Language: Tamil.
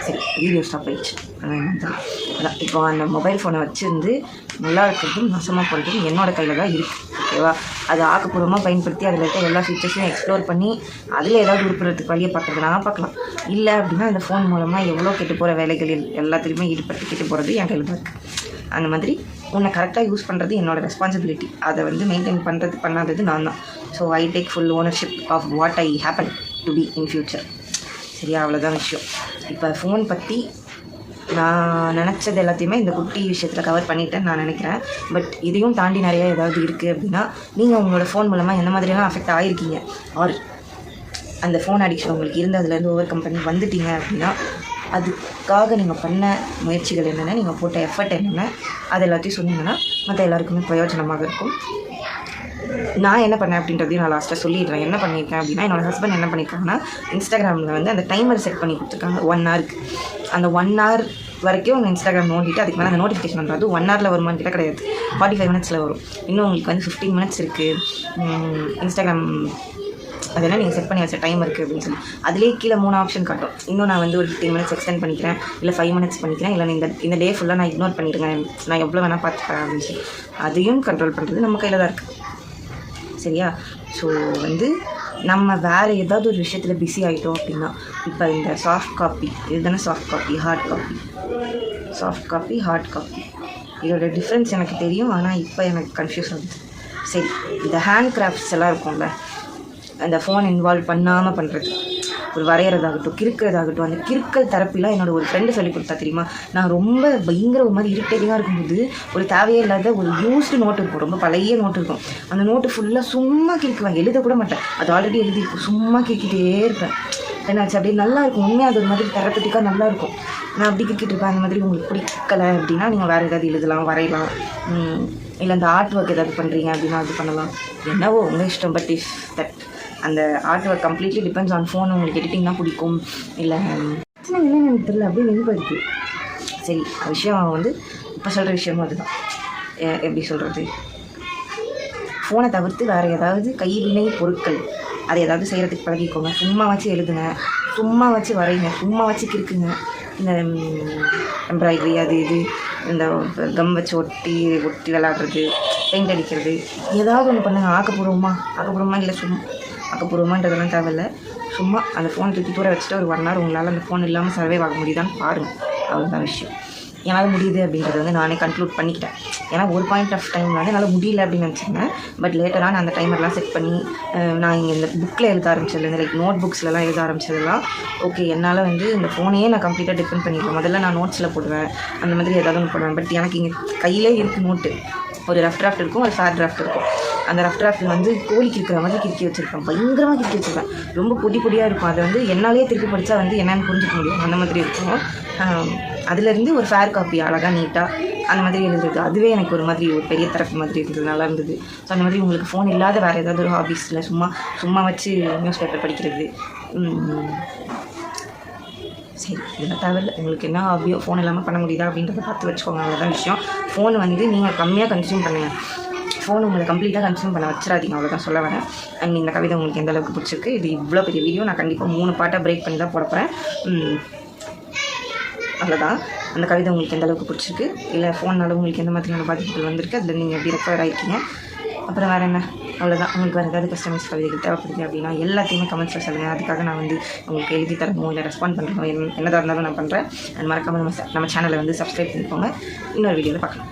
சரி வீடியோ ஸ்டாப் ஆயிடுச்சு. அதான் இப்போ அந்த மொபைல் ஃபோனை வச்சுருந்து நல்லா இருக்கிறதும் நாசமாக பண்ணுறதும் என்னோடய கையில் தான் இருக்குது. ஓகேவா? அது ஆக்கப்பூர்வமாக பயன்படுத்தி அதில் இருக்க எல்லா ஃபீச்சர்ஸையும் எக்ஸ்ப்ளோர் பண்ணி அதில் ஏதாவது உருப்படுறதுக்கு வழியை பார்க்குறதுனா பார்க்கலாம். இல்லை அப்படின்னா இந்த ஃபோன் மூலமாக எவ்வளோ கெட்டு போகிற வேலைகளில் எல்லாத்துலேயுமே ஈடுபட்டு கெட்டு போகிறது என் கையில் தான் இருக்குது. அந்த மாதிரி உன்னை கரெக்டாக யூஸ் பண்ணுறது என்னோடய ரெஸ்பான்சிபிலிட்டி. அதை வந்து மெயின்டைன் பண்ணாதது நான் தான். So I take full ownership of what I happen to be in future. சரியா? அவ்வளோதான் விஷயம். இப்போ ஃபோன் பற்றி நான் நினச்சது எல்லாத்தையுமே இந்த குட்டி விஷயத்தில் கவர் பண்ணிட்டேன்னு நான் நினைக்கிறேன். பட் இதையும் தாண்டி நிறையா ஏதாவது இருக்குது அப்படின்னா நீங்கள் உங்களோட ஃபோன் மூலமாக எந்த மாதிரியெல்லாம் அஃபெக்ட் ஆகிருக்கீங்க, ஆர் அந்த ஃபோன் அடிக்ஷன் உங்களுக்கு இருந்து அதுலேருந்து ஓவர் கம் பண்ணி வந்துட்டீங்க அப்படின்னா அதுக்காக நீங்கள் பண்ண முயற்சிகள் என்னென்ன, நீங்கள் போட்ட எஃபர்ட் என்னென்ன, அது எல்லாத்தையும் சொன்னீங்கன்னா மற்ற எல்லாருக்குமே பிரயோஜனமாக இருக்கும். நான் என்ன பண்ணேன் அப்படின்றதையும் நான் லாஸ்ட்டாக சொல்லிடுறேன். என்ன பண்ணியிருக்கேன் அப்படின்னா, என்னோடய ஹஸ்பண்ட் என்ன பண்ணியிருக்காங்கன்னா, இன்ஸ்டாகிராமில் வந்து அந்த டைமர் செட் பண்ணி கொடுத்துருக்காங்க 1 ஹவருக்கு. அந்த 1 ஹவர் வரைக்கும் உங்கள் இன்ஸ்டாகிராம் நோண்டிட்டு அதுக்கு மேலே அந்த நோட்டிஃபிகேஷன் பண்ணுறது 1 ஹவரில் வருமானு கிட்ட கிடையாது, 45 மினிட்ஸில் வரும். இன்னும் உங்களுக்கு வந்து 15 மினிட்ஸ் இருக்குது இன்ஸ்டாகிராம் அதெல்லாம் நீங்கள் செட் பண்ணி வச்ச டைம் இருக்குது அப்படின்னு சொல்லி அதிலே கீழே 3 ஆப்ஷன் காட்டும். இன்னும் நான் வந்து ஒரு 15 மினிட்ஸ் எக்ஸ்டெண்ட் பண்ணிக்கிறேன், இல்லை 5 மினிட்ஸ் பண்ணிக்கிறேன், இல்லை இந்த டே ஃபுல்லாக நான் இக்னோர் பண்ணிடுங்க, நான் எவ்வளோ வேணால் பார்த்துக்கிறேன் அப்படின்னு சொல்லி அதையும் கண்ட்ரோல் பண்ணுறது நம்ம கையில் தான் இருக்குது. சரியா? ஸோ வந்து நம்ம வேறு ஏதாவது ஒரு விஷயத்தில் பிஸி ஆகிட்டோம் அப்படின்னா, இப்போ இந்த சாஃப்ட் காப்பி இதுதானே, சாஃப்ட் காப்பி ஹார்ட் காப்பி இதோட டிஃப்ரென்ஸ் எனக்கு தெரியும். ஆனால் இப்போ எனக்கு கன்ஃபியூஸ் ஆகுது. சரி, இந்த ஹேண்ட் கிராஃப்ட்ஸ் எல்லாம் இருக்கும்ல, அந்த ஃபோன் இன்வால்வ் பண்ணாமல் பண்ணுறது, ஒரு வரைகிறதாகட்டும் கிறுக்கிறதாகட்டும், அந்த கிறுக்கல் தரப்பிலாம் என்னோட ஒரு ஃப்ரெண்டு சொல்லி கொடுத்தா தெரியுமா. நான் ரொம்ப பயங்கர ஒரு மாதிரி இரிட்டேட்டிங்காக இருக்கும்போது ஒரு தேவையே இல்லாத ஒரு யூஸ்டு நோட்டு இருக்கும், ரொம்ப பழைய நோட்டு இருக்கும். அந்த நோட்டு ஃபுல்லாக சும்மா கிறுக்குவேன், எழுத கூட மாட்டேன், அது ஆல்ரெடி எழுதியிருக்கும், சும்மா கிறுக்கிட்டே இருப்பேன். என்னாச்சு அப்படியே நல்லாயிருக்கும், உண்மையாக அது ஒரு மாதிரி தெரப்பட்டிக்காக நல்லாயிருக்கும். நான் அப்படி கிறுக்கிட்டு இருப்பேன். அந்த மாதிரி உங்களுக்கு பிடிக்கலை அப்படின்னா நீங்கள் வேறு ஏதாவது எழுதலாம், வரையலாம், இல்லை அந்த ஆர்ட் ஒர்க் ஏதாவது பண்ணுறீங்க அப்படின்னா அது பண்ணலாம், என்னவோ உங்கள் இஷ்டம். பட் இஃப் தட் அந்த art work completely depends on phone. உங்களுக்கு எடிட்டிங் தான் பிடிக்கும், இல்லை என்னன்னு எனக்கு தெரியல, அப்படியே நினைப்பாருக்கு. சரி, விஷயம் வந்து இப்போ சொல்கிற விஷயமும் அதுதான். எப்படி சொல்கிறது, ஃபோனை தவிர்த்து வேறு ஏதாவது கைவினை பொருட்கள் அதை ஏதாவது செய்கிறதுக்கு பழகிக்கோங்க. சும்மா வச்சு எழுதுங்க, சும்மா வச்சு வரைங்க, சும்மா வச்சு கிறுக்குங்க. இந்த எம்ப்ராய்டரி அது இது, இந்த கம் வச்சு ஒட்டி விளாடுறது, பெயிண்ட் அடிக்கிறது, ஏதாவது ஒன்று பண்ணுங்கள். ஆக்கப்பூர்வமாக இல்லை, சும்மா ஆக்கப்பூர்வமான்றதெல்லாம் தேவையில்லை. சும்மா அந்த ஃபோன் தூக்கி தூர வச்சுட்டு ஒரு 1 ஹவர் உங்களால் அந்த ஃபோன் இல்லாமல் சர்வே ஆக முடியுதான்னு பாருங்கள். அவ்வளோதான் விஷயம். என்னால் முடியுது அப்படின்றத வந்து நானே கன்க்ளூட் பண்ணிக்கிட்டேன். ஏன்னா ஒரு பாயிண்ட் ஆஃப் டைமில் வந்து என்னால் முடியல அப்படின்னு நினச்சிருந்தேன். பட் லேட்டராக நான் அந்த டைமர்லாம் செட் பண்ணி நான் இங்கே இந்த புக்கில் எழுத ஆரம்பிச்சதுலேருந்து, லைக் நோட் புக்ஸ்லாம் எழுத ஆரம்பிச்சதெல்லாம் ஓகே, என்னால் வந்து இந்த ஃபோனையே நான் கம்ப்ளீட்டாக டிபெண்ட் பண்ணிடுவேன். முதல்ல நான் நோட்ஸில் போடுவேன், அந்த மாதிரி ஏதாவது ஒன்று போடுவேன். பட் எனக்கு இங்கே கையிலே இருக்குது நோட்டு, ஒரு ரஃப் டிராஃப்ட் இருக்கும், ஒரு ஃபேர் டிராஃப்ட் இருக்கும். அந்த ரஃப் டிராஃப்ட்டில் வந்து கோழி கிறுக்கிற மாதிரி கிறுக்கி வச்சுருப்பேன், பயங்கரமாக கிறுக்கி வச்சுருப்பேன், ரொம்ப பொடியாக இருக்கும். அதை வந்து என்னாலே திருப்பி படித்தா வந்து என்னென்னு புரிஞ்சுக்க முடியும், அந்த மாதிரி இருக்கும். அதுலேருந்து ஒரு ஃபேர் காப்பி அழகாக நீட்டாக அந்த மாதிரி எழுதுறது, அதுவே எனக்கு ஒரு மாதிரி ஒரு பெரிய தரப்பு மாதிரி இருந்தது, நல்லா இருந்தது. ஸோ அந்த மாதிரி உங்களுக்கு ஃபோன் இல்லாத வேறு ஏதாவது ஒரு ஹாபீஸில் சும்மா வச்சு நியூஸ் பேப்பர் படிக்கிறது, சரி இதெல்லாம் தேவையில்லை. உங்களுக்கு என்ன ஹாபியோ ஃபோன் இல்லாமல் பண்ண முடியுதா அப்படின்றத பார்த்து வச்சுக்கோங்க, அவ்வளோதான் விஷயம். ஃபோன் வந்து நீங்கள் கம்மியாக கன்சியூம் பண்ணுங்கள், ஃபோன் உங்களை கம்ப்ளீட்டாக கன்சியூம் பண்ண வச்சிடாதீங்க, அவ்வளோதான் சொல்ல வரேன். அண்ட் இந்த கவிதை உங்களுக்கு எந்த அளவுக்கு பிடிச்சிருக்கு, இது இவ்வளோ பெரிய வீடியோ நான் கண்டிப்பாக 3 பார்ட்டாக பிரேக் பண்ணி தான் போட போகிறேன். அவ்வளோதான். அந்த கவிதை உங்களுக்கு எந்த அளவுக்கு பிடிச்சிருக்கு, இல்லை ஃபோனால் உங்களுக்கு எந்த மாதிரியான பாதிப்புகள் வந்திருக்கு, அதில் நீங்கள் எப்படி ரெக்கவர் ஆகிருக்கீங்க, அப்புறம் வேறு என்ன, அவ்வளோதான். உங்களுக்கு வேறு ஏதாவது கஸ்டமைஸ் கவிதைகள் தேவைப்படுது அப்படின்னா எல்லாத்தையுமே கமெண்ட்ஸில் சொல்லுங்கள். அதுக்காக நான் வந்து உங்களுக்கு எழுதி தரணும், இல்லை ரெஸ்பாண்ட் பண்ணணும், என்னதாக இருந்தாலும் நான் பண்ணுறேன். அது மறக்காமல் நம்ம சேனலை வந்து சப்ஸ்கிரைப் பண்ணிக்கோங்க. இன்னொரு வீடியோவில் பார்க்கலாம்.